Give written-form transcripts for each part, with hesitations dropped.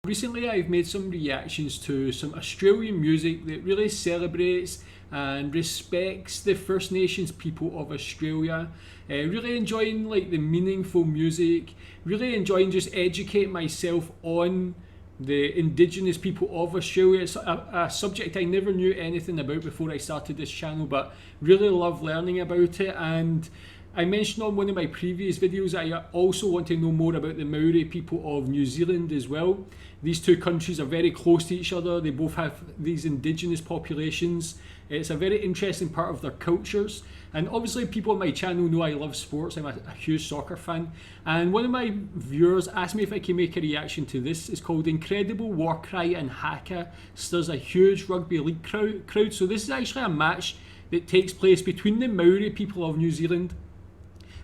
Recently I've made some reactions to some Australian music that really celebrates and respects the First Nations people of Australia. Really enjoying like the meaningful music, really enjoying just educating myself on the Indigenous people of Australia. It's a subject I never knew anything about before I started this channel, but really love learning about it. And I mentioned on one of my previous videos I also want to know more about the Maori people of New Zealand as well. These two countries are very close to each other. They both have these indigenous populations. It's a very interesting part of their cultures. And obviously people on my channel know I love sports. I'm a huge soccer fan. And one of my viewers asked me if I can make a reaction to this. It's called Incredible War Cry in Haka Stirs a Huge Rugby League crowd. So this is actually a match that takes place between the Maori people of New Zealand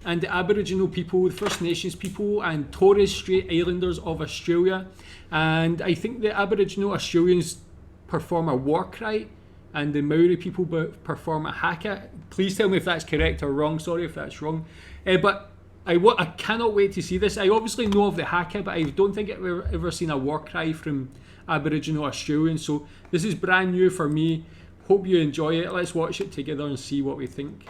and the Aboriginal people, the First Nations people and Torres Strait Islanders of Australia. And I think the Aboriginal Australians perform a war cry and the Maori people perform a haka. Please tell me if that's correct or wrong. Sorry if that's wrong. But I cannot wait to see this. I obviously know of the haka, but I don't think I've ever seen a war cry from Aboriginal Australians. So this is brand new for me. Hope you enjoy it. Let's watch it together and see what we think.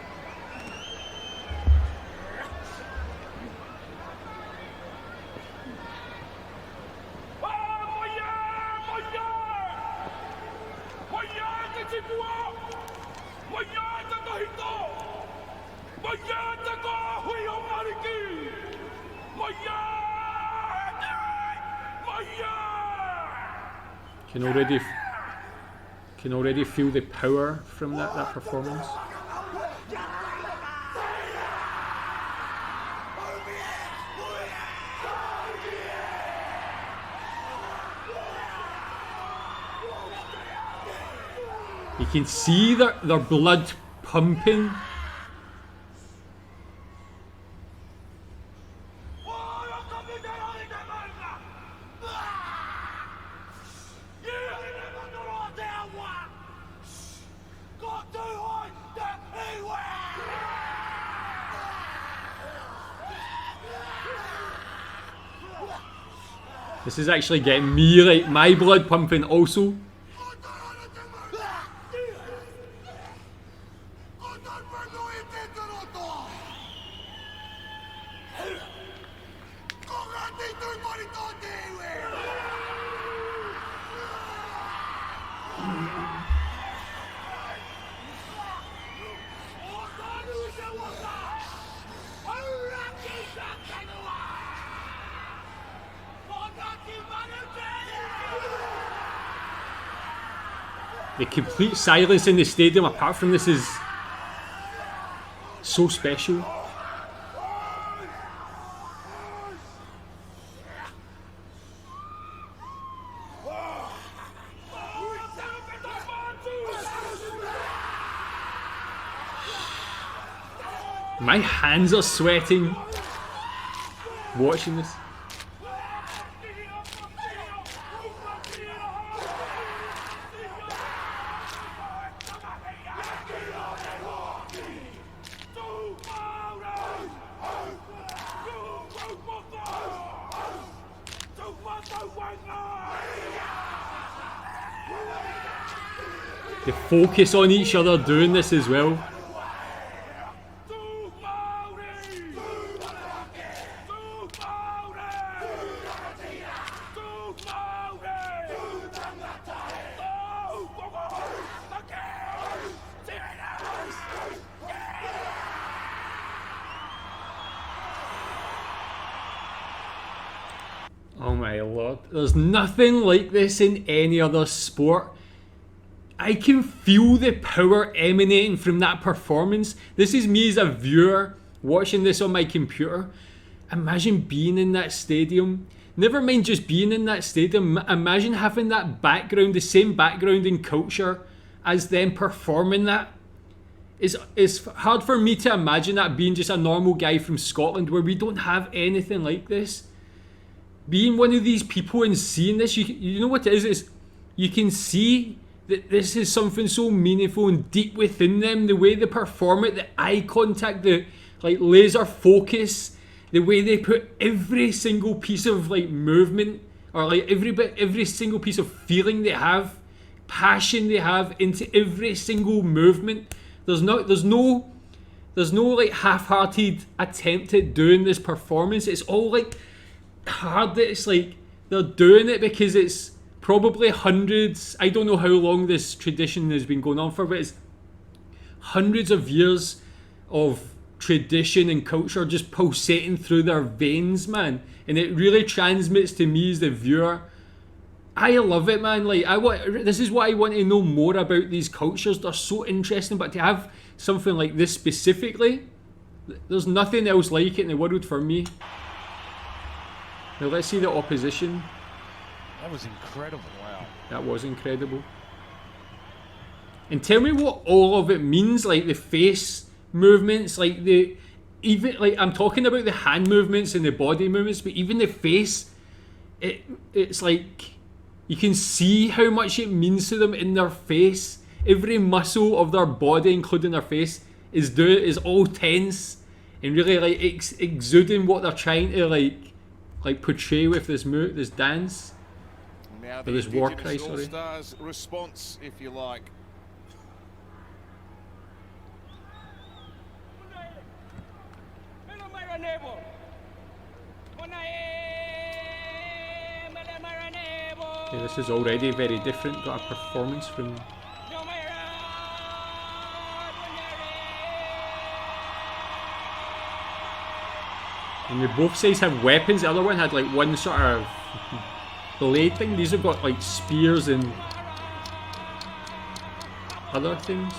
Can already feel the power from that performance. You can see their blood pumping. This is actually getting me, like, my blood pumping also. The complete silence in the stadium apart from this is so special. My hands are sweating watching this. They focus on each other doing this as well. Oh my lord, there's nothing like this in any other sport. I can feel the power emanating from that performance. This is me as a viewer watching this on my computer. Imagine being in that stadium. Never mind just being in that stadium. Imagine having that background, the same background in culture as them performing that. It's hard for me to imagine that being just a normal guy from Scotland where we don't have anything like this. Being one of these people and seeing this, you know what it is you can see that this is something so meaningful and deep within them. The way they perform it, the eye contact, the like laser focus, the way they put every single piece of like movement or like every single piece of feeling they have, passion they have into every single movement. There's no like half-hearted attempt at doing this performance. It's all like hard. It's like they're doing it because it's probably hundreds. I don't know how long this tradition has been going on for, but it's hundreds of years of tradition and culture just pulsating through their veins, man. And it really transmits to me as the viewer. I love it, man. Like this is what I want to know more about these cultures. They're so interesting, but to have something like this specifically, there's nothing else like it in the world for me. Now let's see the opposition. That was incredible. Wow. That was incredible. And tell me what all of it means, like the face movements, like I'm talking about the hand movements and the body movements, but even the face, it's like you can see how much it means to them in their face. Every muscle of their body, including their face, is all tense and really like exuding what they're trying to like portray with this dance. Now or this war cry, sorry. All-Stars response, if you like. Okay, this is already very different. Got a performance from. And both sides have weapons. The other one had like one sort of blade thing. These have got like spears and other things.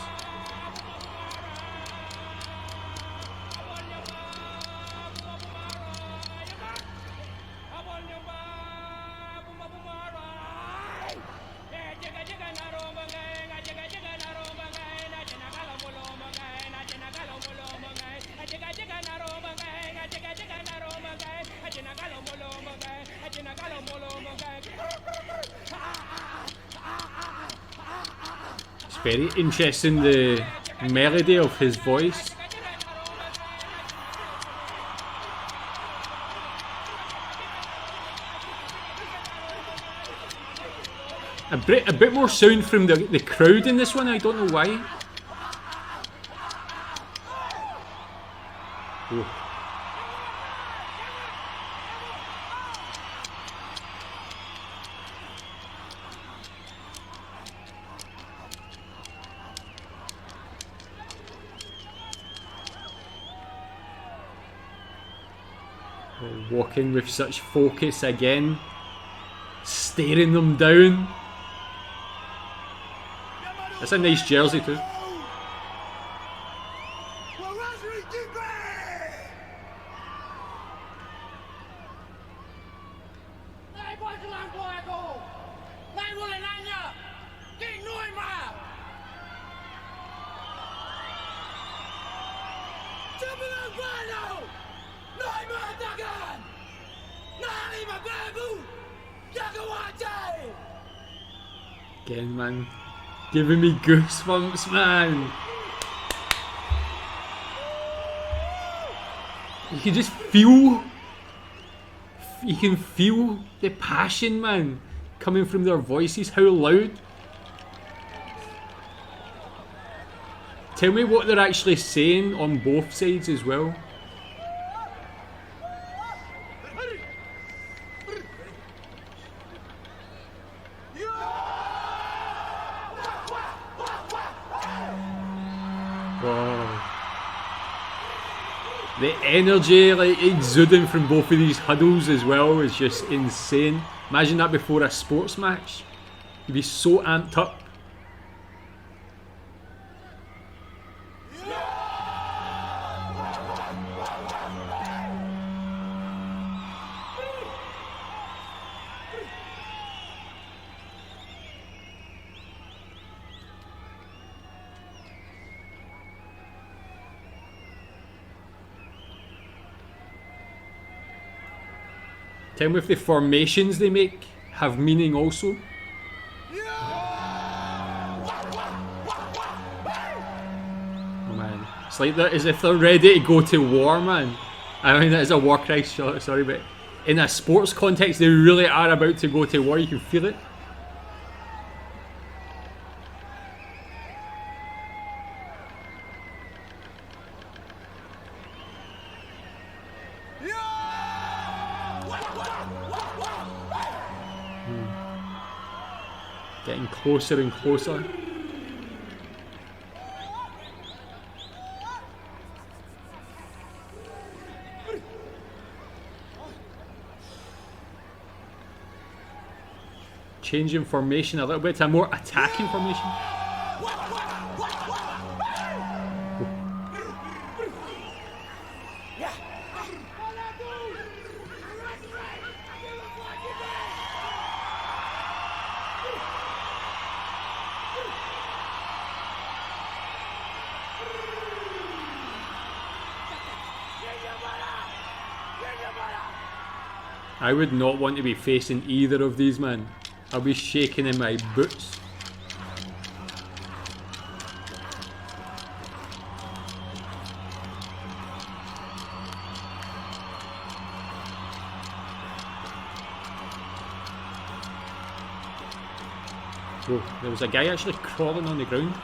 Very interesting, the melody of his voice. A bit more sound from the crowd in this one, I don't know why. Ooh. Walking with such focus again, staring them down. That's a nice jersey too. Again, man, giving me goosebumps, man. You can just feel, you can feel the passion, man, coming from their voices. How loud. Tell me what they're actually saying on both sides as well. The energy like exuding from both of these huddles as well is just insane. Imagine that before a sports match. You'd be so amped up. Tell me if the formations they make have meaning also. Oh man, it's like that as if they're ready to go to war, man. I mean that is a war cry, sorry, but in a sports context, they really are about to go to war. You can feel it. Getting closer and closer. Changing formation a little bit to a more attacking formation. I would not want to be facing either of these, man. I'll be shaking in my boots. Whoa, there was a guy actually crawling on the ground.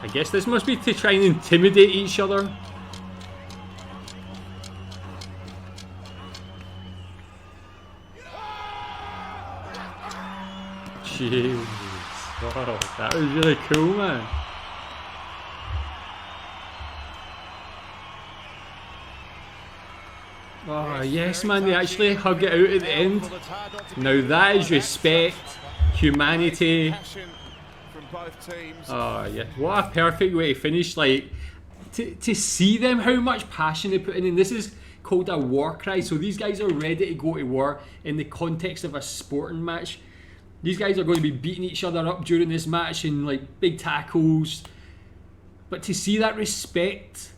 I guess this must be to try and intimidate each other. Jeez. Wow, that was really cool, man. Oh, yes, man, they actually hug it out at the end. Now that is respect, humanity. Oh, yeah. What a perfect way to finish. Like, to see them, how much passion they put in. And this is called a war cry. So these guys are ready to go to war in the context of a sporting match. These guys are going to be beating each other up during this match in like big tackles. But to see that respect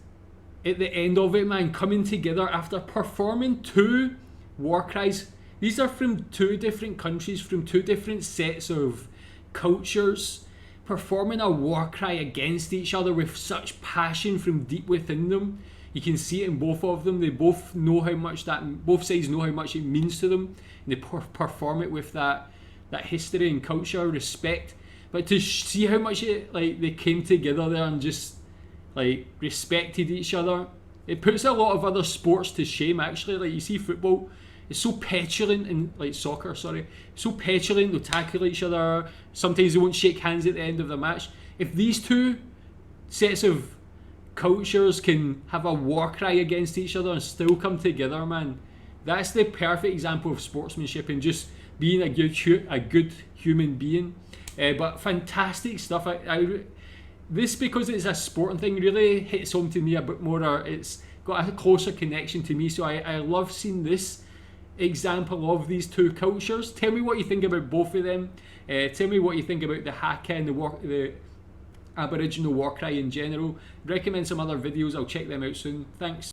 at the end of it, man, coming together after performing 2 war cries. These are from 2 different countries, from 2 different sets of cultures, performing a war cry against each other with such passion from deep within them. You can see it in both of them. They both know how much both sides know how much it means to them, and they perform it with that history and culture, respect. But to see how much they came together there and just like respected each other, it puts a lot of other sports to shame actually. Like you see football, it's so petulant, and like soccer, sorry, so petulant, they'll tackle each other, sometimes they won't shake hands at the end of the match. If these 2 sets of cultures can have a war cry against each other and still come together, man, that's the perfect example of sportsmanship and just being a good human being. But fantastic stuff. This, because it's a sporting thing, really hits home to me a bit more. It's got a closer connection to me, so I love seeing this example of these 2 cultures. Tell me what you think about both of them. Tell me what you think about the Haka and the Aboriginal war cry in general. Recommend some other videos, I'll check them out soon. Thanks.